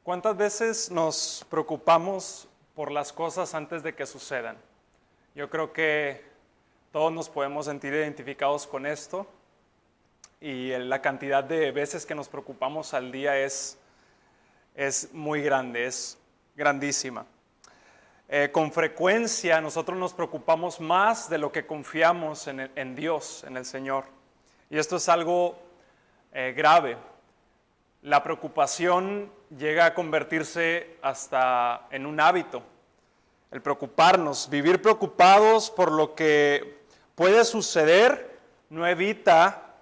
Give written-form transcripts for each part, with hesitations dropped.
¿Cuántas veces nos preocupamos por las cosas antes de que sucedan? Yo creo que todos nos podemos sentir identificados con esto y la cantidad de veces que nos preocupamos al día es muy grande, es grandísima. Con frecuencia nosotros nos preocupamos más de lo que confiamos en Dios, en el Señor. Y esto es algo grave. La preocupación llega a convertirse hasta en un hábito. El preocuparnos, vivir preocupados por lo que puede suceder no evita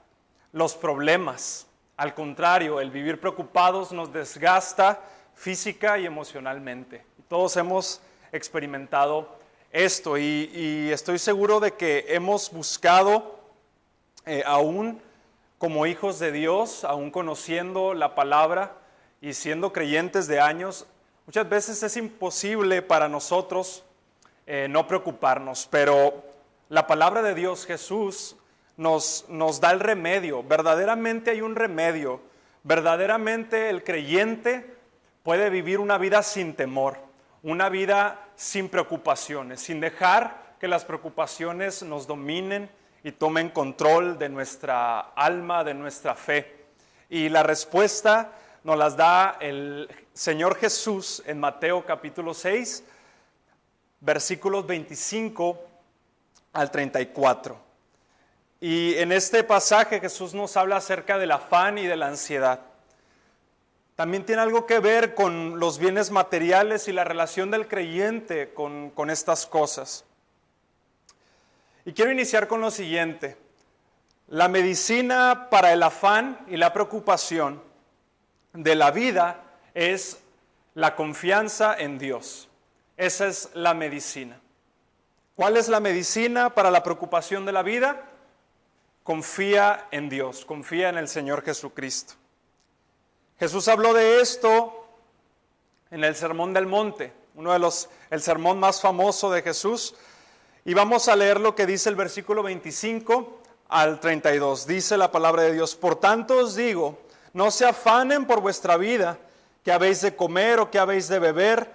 los problemas. Al contrario, el vivir preocupados nos desgasta física y emocionalmente. Todos hemos experimentado esto y estoy seguro de que hemos buscado aún como hijos de Dios, aún conociendo la palabra y siendo creyentes de años, muchas veces es imposible para nosotros no preocuparnos, pero la palabra de Dios, Jesús, nos da el remedio. Verdaderamente hay un remedio. Verdaderamente el creyente puede vivir una vida sin temor, una vida sin preocupaciones, sin dejar que las preocupaciones nos dominen y tomen control de nuestra alma, de nuestra fe. Y la respuesta nos las da el Señor Jesús en Mateo capítulo 6, versículos 25 al 34. Y en este pasaje Jesús nos habla acerca del afán y de la ansiedad. También tiene algo que ver con los bienes materiales y la relación del creyente con estas cosas. Y quiero iniciar con lo siguiente. La medicina para el afán y la preocupación de la vida es la confianza en Dios. Esa es la medicina. ¿Cuál es la medicina para la preocupación de la vida? Confía en Dios, confía en el Señor Jesucristo. Jesús habló de esto en el Sermón del Monte, el sermón más famoso de Jesús. Y vamos a leer lo que dice el versículo 25 al 32. Dice la palabra de Dios: por tanto os digo, no se afanen por vuestra vida, qué habéis de comer o qué habéis de beber,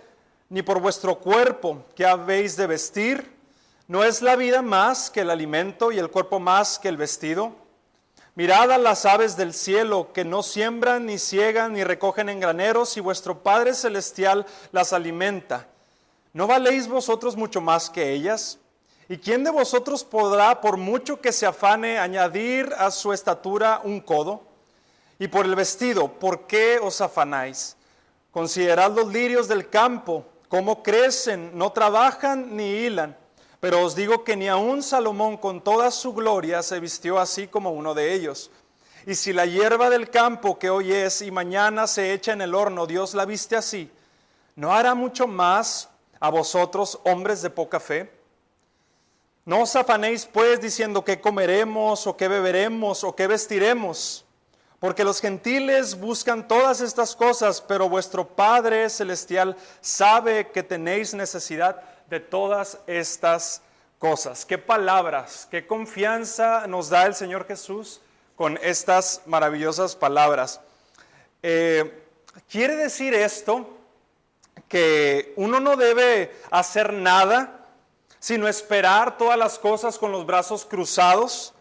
ni por vuestro cuerpo, qué habéis de vestir. ¿No es la vida más que el alimento y el cuerpo más que el vestido? Mirad a las aves del cielo, que no siembran, ni siegan, ni recogen en graneros, y vuestro Padre Celestial las alimenta. ¿No valéis vosotros mucho más que ellas? ¿Y quién de vosotros podrá, por mucho que se afane, añadir a su estatura un codo? Y por el vestido, ¿por qué os afanáis? Considerad los lirios del campo, cómo crecen, no trabajan ni hilan. Pero os digo que ni aun Salomón con toda su gloria se vistió así como uno de ellos. Y si la hierba del campo que hoy es y mañana se echa en el horno, Dios la viste así, ¿no hará mucho más a vosotros, hombres de poca fe? No os afanéis pues diciendo qué comeremos o qué beberemos o qué vestiremos, porque los gentiles buscan todas estas cosas, pero vuestro Padre Celestial sabe que tenéis necesidad de todas estas cosas. Qué palabras, qué confianza nos da el Señor Jesús con estas maravillosas palabras. ¿Quiere decir esto que uno no debe hacer nada sino esperar todas las cosas con los brazos cruzados?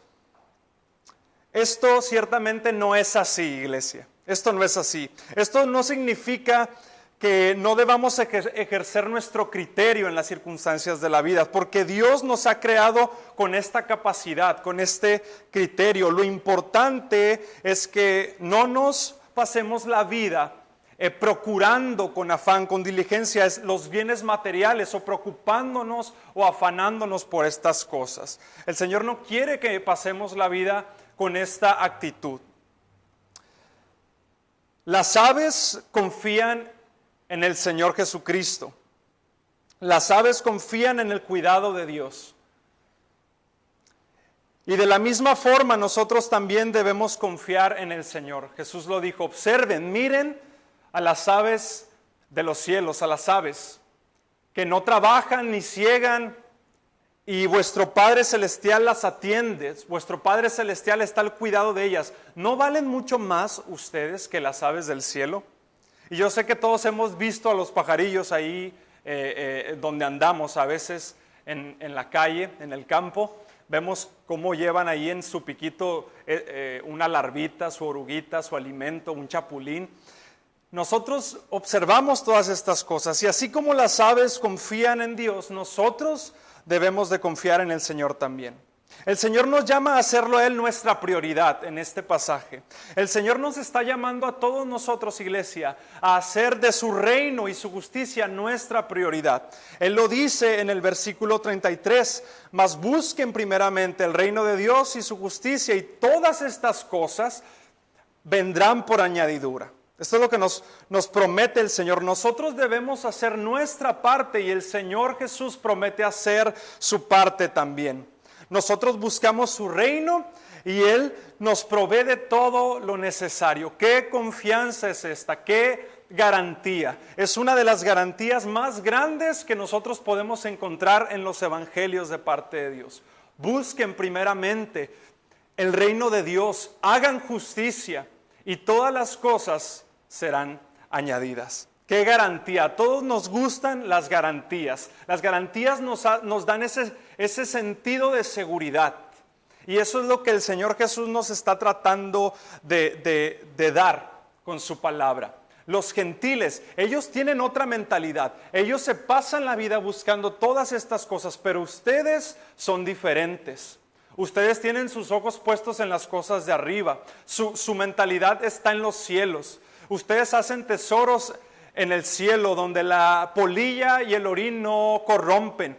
Esto ciertamente no es así, iglesia. Esto no es así. Esto no significa que no debamos ejercer nuestro criterio en las circunstancias de la vida, porque Dios nos ha creado con esta capacidad, con este criterio. Lo importante es que no nos pasemos la vida procurando con afán, con diligencia, los bienes materiales o preocupándonos o afanándonos por estas cosas. El Señor no quiere que pasemos la vida con esta actitud. Las aves confían en el Señor Jesucristo. Las aves confían en el cuidado de Dios. Y de la misma forma nosotros también debemos confiar en el Señor. Jesús lo dijo: observen, miren a las aves de los cielos, a las aves que no trabajan ni siegan, y vuestro Padre Celestial las atiende. Vuestro Padre Celestial está al cuidado de ellas. ¿No valen mucho más ustedes que las aves del cielo? Y yo sé que todos hemos visto a los pajarillos ahí donde andamos, a veces en la calle, en el campo. Vemos cómo llevan ahí en su piquito una larvita, su oruguita, su alimento, un chapulín. Nosotros observamos todas estas cosas y así como las aves confían en Dios, nosotros debemos de confiar en el Señor también. El Señor nos llama a hacerlo a Él nuestra prioridad en este pasaje. El Señor nos está llamando a todos nosotros, iglesia, a hacer de su reino y su justicia nuestra prioridad. Él lo dice en el versículo 33, mas busquen primeramente el reino de Dios y su justicia y todas estas cosas vendrán por añadidura. Esto es lo que nos promete el Señor. Nosotros debemos hacer nuestra parte y el Señor Jesús promete hacer su parte también. Nosotros buscamos su reino y Él nos provee de todo lo necesario. ¿Qué confianza es esta? ¿Qué garantía? Es una de las garantías más grandes que nosotros podemos encontrar en los evangelios de parte de Dios. Busquen primeramente el reino de Dios, hagan justicia y todas las cosas serán añadidas. ¿Qué garantía? A todos nos gustan las garantías. Las garantías nos dan ese sentido de seguridad. Y eso es lo que el Señor Jesús nos está tratando de dar con su palabra. Los gentiles, ellos tienen otra mentalidad. Ellos se pasan la vida buscando todas estas cosas, pero ustedes son diferentes. Ustedes tienen sus ojos puestos en las cosas de arriba. Su mentalidad está en los cielos. Ustedes hacen tesoros en el cielo, donde la polilla y el orín no corrompen.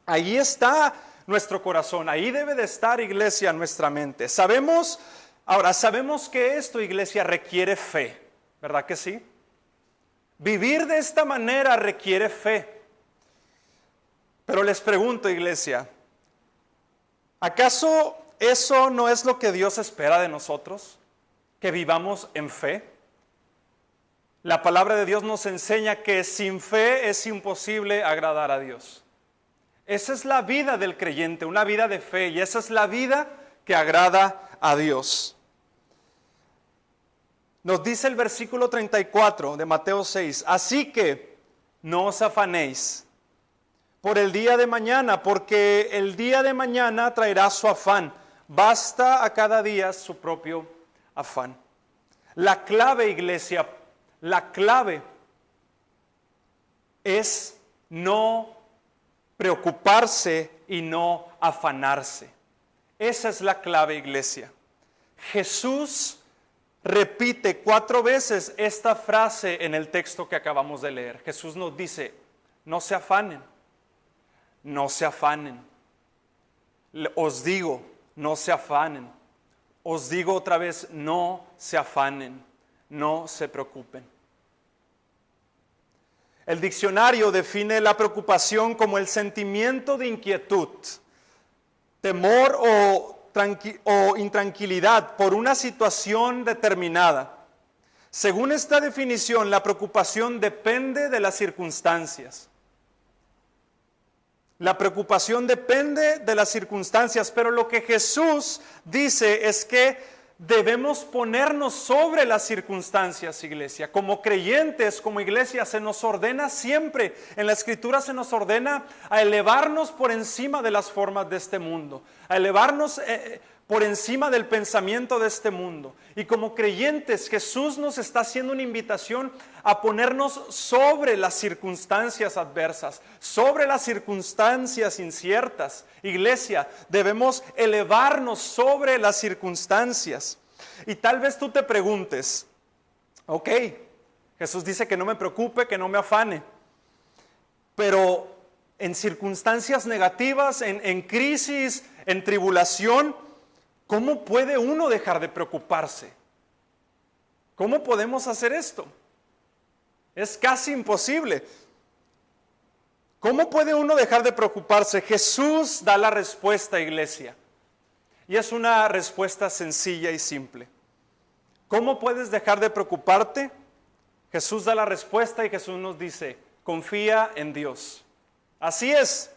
Ahí está nuestro corazón, ahí debe de estar, iglesia, nuestra mente. Sabemos que esto, iglesia, requiere fe, ¿verdad que sí? Vivir de esta manera requiere fe. Pero les pregunto, iglesia, ¿acaso eso no es lo que Dios espera de nosotros? ¿Que vivamos en fe? La palabra de Dios nos enseña que sin fe es imposible agradar a Dios. Esa es la vida del creyente, una vida de fe, y esa es la vida que agrada a Dios. Nos dice el versículo 34 de Mateo 6, así que no os afanéis por el día de mañana, porque el día de mañana traerá su afán. Basta a cada día su propio afán. La clave, iglesia, la clave es no preocuparse y no afanarse. Esa es la clave, iglesia. Jesús repite 4 veces esta frase en el texto que acabamos de leer. Jesús nos dice, no se afanen, no se afanen. Os digo, no se afanen. Os digo otra vez, no se afanen. No se preocupen. El diccionario define la preocupación como el sentimiento de inquietud, temor o intranquilidad por una situación determinada. Según esta definición, la preocupación depende de las circunstancias. La preocupación depende de las circunstancias, pero lo que Jesús dice es que debemos ponernos sobre las circunstancias, iglesia. Como creyentes, como iglesia, se nos ordena siempre, en la Escritura se nos ordena a elevarnos por encima de las formas de este mundo, a elevarnos por encima del pensamiento de este mundo. Y como creyentes, Jesús nos está haciendo una invitación a ponernos sobre las circunstancias adversas, sobre las circunstancias inciertas. Iglesia, debemos elevarnos sobre las circunstancias. Y tal vez tú te preguntes, ok, Jesús dice que no me preocupe, que no me afane, pero en circunstancias negativas, en crisis, en tribulación, ¿cómo puede uno dejar de preocuparse? ¿Cómo podemos hacer esto? Es casi imposible. ¿Cómo puede uno dejar de preocuparse? Jesús da la respuesta, iglesia. Y es una respuesta sencilla y simple. ¿Cómo puedes dejar de preocuparte? Jesús da la respuesta y Jesús nos dice, confía en Dios. Así es.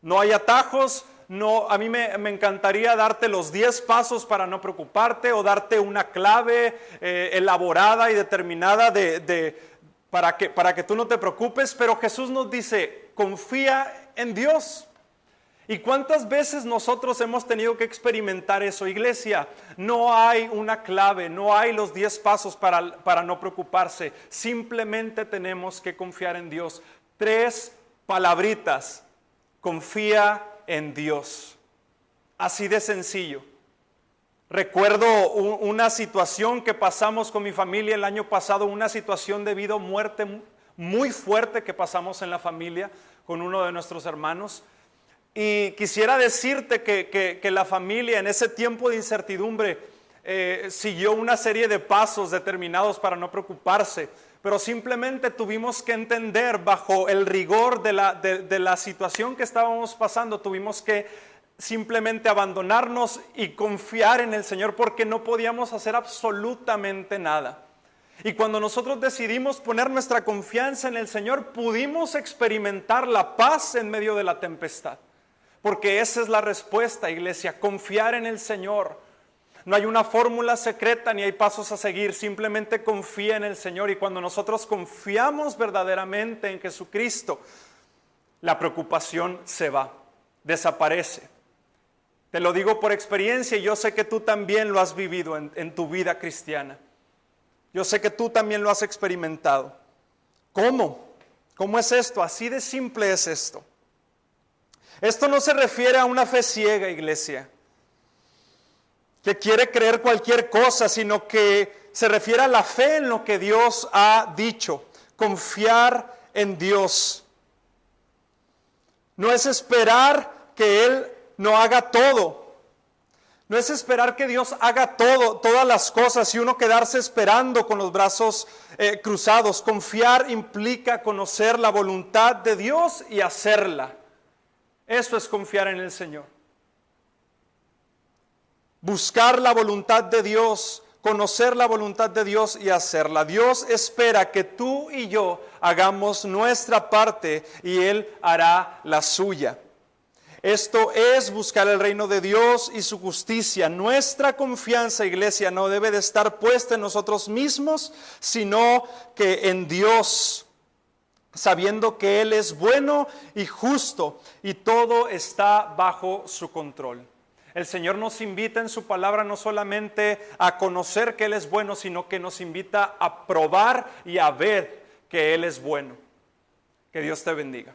No hay atajos, no, a mí me encantaría darte los 10 pasos para no preocuparte o darte una clave elaborada y determinada para que tú no te preocupes, pero Jesús nos dice, confía en Dios. ¿Y cuántas veces nosotros hemos tenido que experimentar eso, iglesia? No hay una clave, no hay los 10 pasos para no preocuparse. Simplemente tenemos que confiar en Dios. 3 palabritas. Confía en Dios. Así de sencillo. Recuerdo una situación que pasamos con mi familia el año pasado, una situación de vida o muerte muy fuerte que pasamos en la familia con uno de nuestros hermanos. Y quisiera decirte que la familia en ese tiempo de incertidumbre siguió una serie de pasos determinados para no preocuparse, pero simplemente tuvimos que entender bajo el rigor de la situación que estábamos pasando, tuvimos que simplemente abandonarnos y confiar en el Señor porque no podíamos hacer absolutamente nada. Y cuando nosotros decidimos poner nuestra confianza en el Señor, pudimos experimentar la paz en medio de la tempestad. Porque esa es la respuesta, iglesia, confiar en el Señor. No hay una fórmula secreta ni hay pasos a seguir, simplemente confía en el Señor. Y cuando nosotros confiamos verdaderamente en Jesucristo, la preocupación se va, desaparece. Te lo digo por experiencia y yo sé que tú también lo has vivido en tu vida cristiana. Yo sé que tú también lo has experimentado. ¿Cómo? ¿Cómo es esto? Así de simple es esto. Esto no se refiere a una fe ciega, iglesia, que quiere creer cualquier cosa, sino que se refiere a la fe en lo que Dios ha dicho, confiar en Dios. No es esperar que Él no haga todo, no es esperar que Dios haga todas las cosas y uno quedarse esperando con los brazos cruzados. Confiar implica conocer la voluntad de Dios y hacerla. Eso es confiar en el Señor. Buscar la voluntad de Dios, conocer la voluntad de Dios y hacerla. Dios espera que tú y yo hagamos nuestra parte y Él hará la suya. Esto es buscar el reino de Dios y su justicia. Nuestra confianza, iglesia, no debe de estar puesta en nosotros mismos, sino que en Dios, sabiendo que Él es bueno y justo y todo está bajo su control. El Señor nos invita en su palabra no solamente a conocer que Él es bueno, sino que nos invita a probar y a ver que Él es bueno. Que Dios te bendiga.